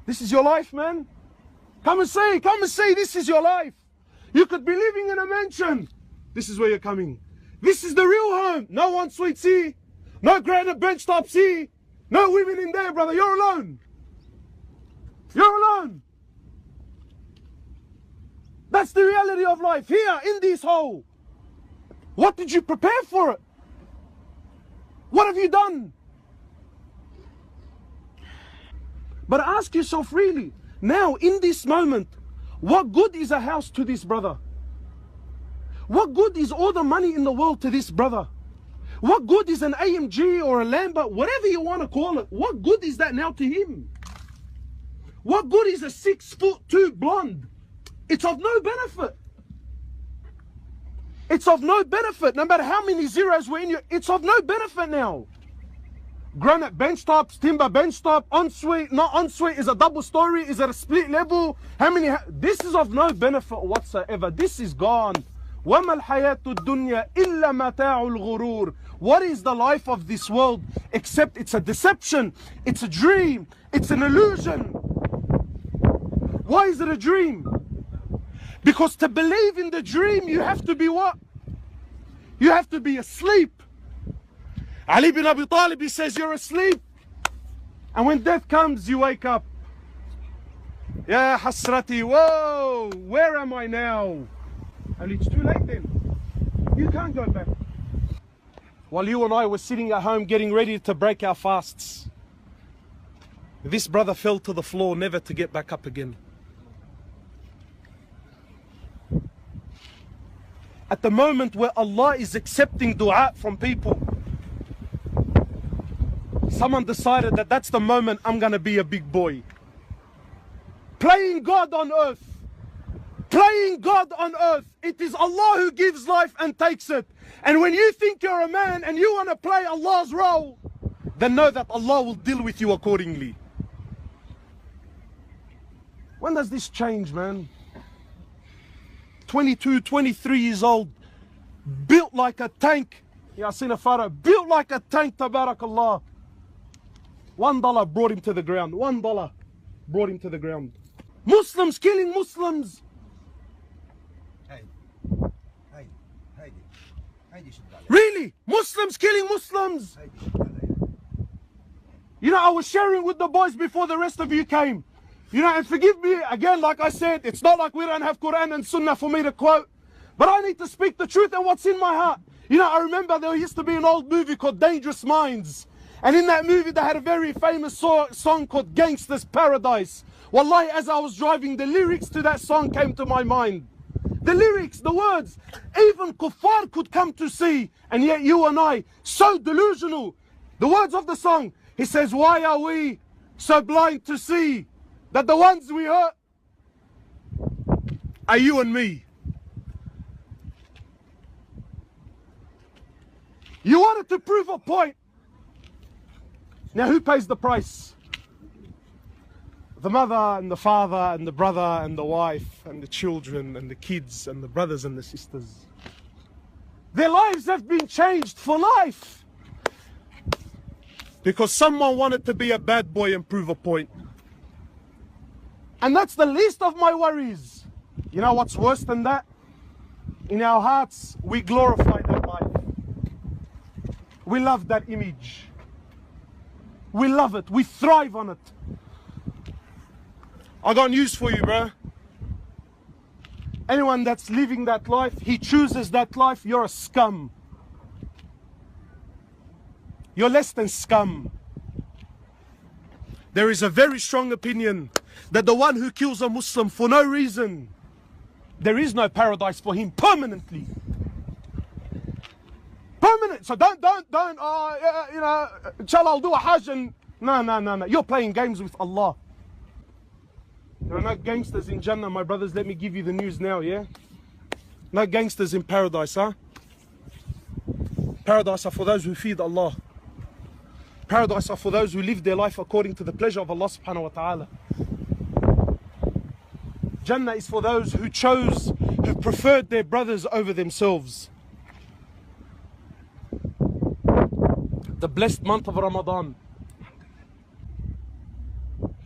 This is your life, man. Come and see, this is your life. You could be living in a mansion. This is where you're coming. This is the real home. No ensuite here. No granite bench tops here. No women in there, brother. You're alone. You're alone. That's the reality of life here in this hole. What did you prepare for it? What have you done? But ask yourself really, now in this moment, what good is a house to this brother? What good is all the money in the world to this brother? What good is an AMG or a Lambo, whatever you want to call it? What good is that now to him? What good is a 6'2" blonde? It's of no benefit. It's of no benefit. No matter how many zeros were in you, it's of no benefit now. Granite bench tops, timber bench top, ensuite, not ensuite, is a double story, is it a split level? How many? This is of no benefit whatsoever. This is gone. وَمَا الْحَيَاةُ الدُّنْيَا إِلَّا مَتَاعُ الْغُرُورِ. What is the life of this world except it's a deception, it's a dream, it's an illusion. Why is it a dream? Because to believe in the dream, you have to be what? You have to be asleep. Ali bin Abi Talib, he says you're asleep. And when death comes, you wake up. Ya hasrati, whoa, where am I now? And it's too late then. You can't go back. While you and I were sitting at home getting ready to break our fasts, this brother fell to the floor, never to get back up again. At the moment where Allah is accepting dua from people, someone decided that that's the moment I'm going to be a big boy. Playing God on earth. Playing God on earth. It is Allah who gives life and takes it. And when you think you're a man and you want to play Allah's role, then know that Allah will deal with you accordingly. When does this change, man? 22, 23 years old, built like a tank. Yasin Farah, built like a tank, tabarakallah. $1 brought him to the ground. $1 brought him to the ground. Muslims killing Muslims. Really? Muslims killing Muslims. You know, I was sharing with the boys before the rest of you came. You know, and forgive me, again, like I said, it's not like we don't have Quran and Sunnah for me to quote. But I need to speak the truth and what's in my heart. You know, I remember there used to be an old movie called Dangerous Minds. And in that movie, they had a very famous song called Gangster's Paradise. Wallahi, as I was driving, the lyrics to that song came to my mind. The lyrics, the words, even kuffar could come to see. And yet you and I, so delusional. The words of the song, he says, why are we so blind to see that the ones we hurt are you and me? You wanted to prove a point. Now who pays the price? The mother and the father and the brother and the wife and the children and the kids and the brothers and the sisters. Their lives have been changed for life. Because someone wanted to be a bad boy and prove a point. And that's the least of my worries. You know what's worse than that? In our hearts, we glorify that life. We love that image. We love it. We thrive on it. I got news for you, bro. Anyone that's living that life, he chooses that life, you're a scum. You're less than scum. There is a very strong opinion that the one who kills a Muslim for no reason, there is no paradise for him permanently. Permanent. So don't, you know, inshallah I'll do a hajj and, no. You're playing games with Allah. There are no gangsters in Jannah, my brothers. Let me give you the news now, yeah? No gangsters in paradise, huh? Paradise are for those who feed Allah. Paradise are for those who live their life according to the pleasure of Allah subhanahu wa ta'ala. Jannah is for those who chose, who preferred their brothers over themselves. The blessed month of Ramadan.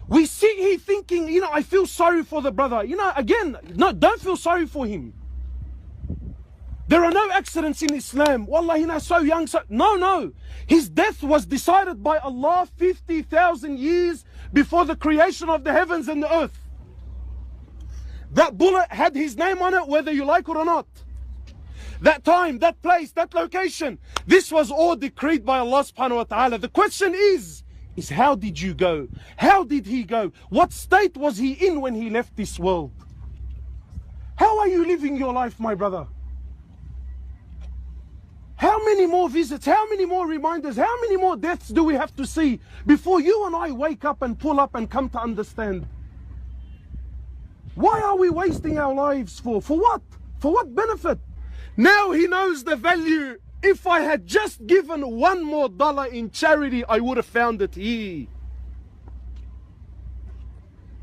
We sit here thinking, you know, I feel sorry for the brother. You know, again, no, don't feel sorry for him. There are no accidents in Islam. Wallah, you know, so young, so... No. His death was decided by Allah 50,000 years before the creation of the heavens and the earth. That bullet had his name on it, whether you like it or not. That time, that place, that location. This was all decreed by Allah subhanahu wa ta'ala. The question is how did you go? How did he go? What state was he in when he left this world? How are you living your life, my brother? How many more visits, how many more reminders, how many more deaths do we have to see before you and I wake up and pull up and come to understand? Why are we wasting our lives for? For what? For what benefit? Now he knows the value. If I had just given $1 more in charity, I would have found it here.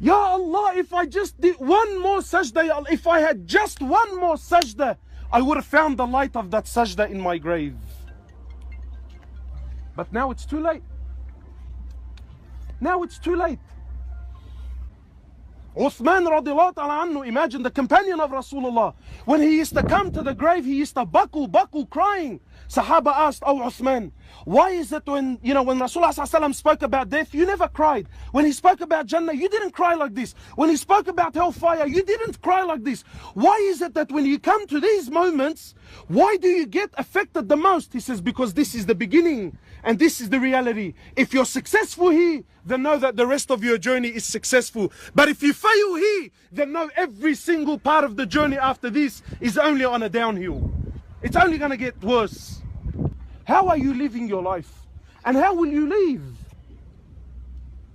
Ya Allah, if I just did one more sajda, if I had just one more sajda, I would have found the light of that sajda in my grave. But now it's too late. Now it's too late. Uthman radiallahu ta'ala anhu, imagine the companion of Rasulullah. When he used to come to the grave, he used to buckle, crying. Sahaba asked, oh Uthman, why is it when Rasulullah spoke about death, you never cried? When he spoke about Jannah, you didn't cry like this. When he spoke about hellfire, you didn't cry like this. Why is it that when you come to these moments, why do you get affected the most? He says, because this is the beginning and this is the reality. If you're successful here, then know that the rest of your journey is successful. But if you fail here, then know every single part of the journey after this is only on a downhill. It's only going to get worse. How are you living your life? And how will you leave?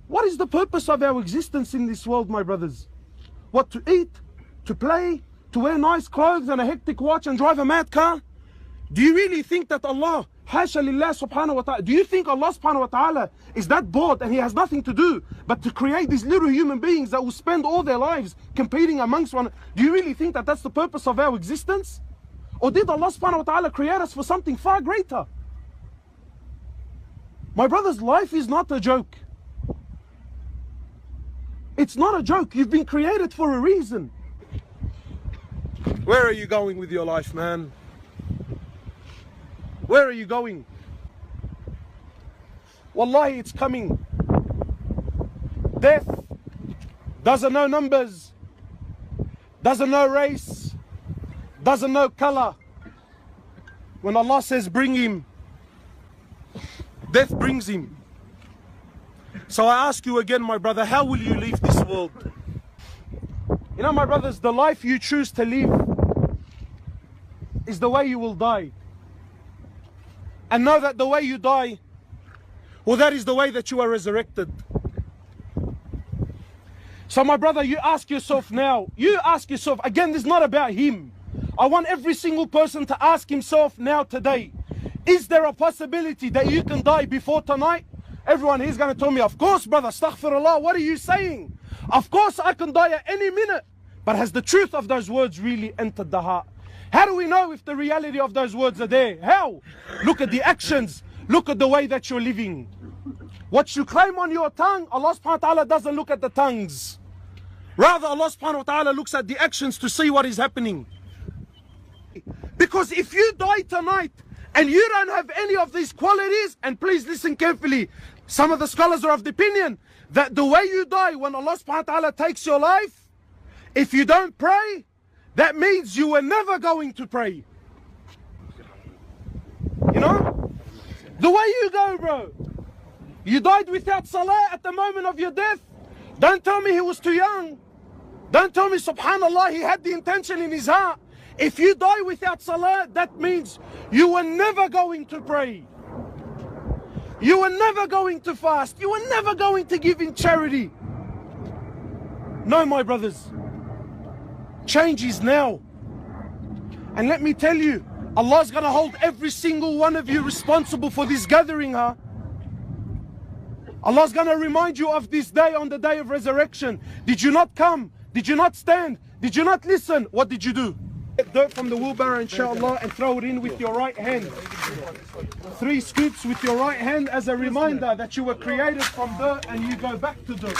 What is the purpose of our existence in this world, my brothers? What, to eat, to play, to wear nice clothes and a hectic watch and drive a mad car? Do you really think that Allah, hasha lillah subhanahu wa ta'ala, do you think Allah subhanahu wa ta'ala is that bored and he has nothing to do but to create these little human beings that will spend all their lives competing amongst one? Do you really think that that's the purpose of our existence? Or did Allah subhanahu wa ta'ala create us for something far greater? My brothers, life is not a joke. It's not a joke. You've been created for a reason. Where are you going with your life, man? Where are you going? Wallahi, it's coming. Death doesn't know numbers, doesn't know race, doesn't know color. When Allah says bring him, death brings him. So I ask you again, my brother, how will you leave this world? You know, my brothers, the life you choose to live is the way you will die. And know that the way you die, well, that is the way that you are resurrected. So my brother, you ask yourself now, again, this is not about him. I want every single person to ask himself now today, is there a possibility that you can die before tonight? Everyone here's going to tell me, of course, brother, astaghfirullah, what are you saying? Of course I can die at any minute. But has the truth of those words really entered the heart? How do we know if the reality of those words are there? How? Look at the actions. Look at the way that you're living. What you claim on your tongue, Allah subhanahu wa ta'ala doesn't look at the tongues. Rather, Allah subhanahu wa ta'ala looks at the actions to see what is happening. Because if you die tonight and you don't have any of these qualities, and please listen carefully, some of the scholars are of the opinion that the way you die when Allah subhanahu wa ta'ala takes your life, if you don't pray, that means you were never going to pray. You know? The way you go, bro. You died without salah at the moment of your death. Don't tell me he was too young. Don't tell me, subhanallah, he had the intention in his heart. If you die without salah, that means you were never going to pray. You were never going to fast. You were never going to give in charity. No, my brothers. Change is now. And let me tell you, Allah's going to hold every single one of you responsible for this gathering, huh? Allah's going to remind you of this day on the day of resurrection. Did you not come? Did you not stand? Did you not listen? What did you do? Get dirt from the wheelbarrow, inshallah, and throw it in with your right hand. 3 scoops with your right hand as a reminder that you were created from dirt and you go back to dirt.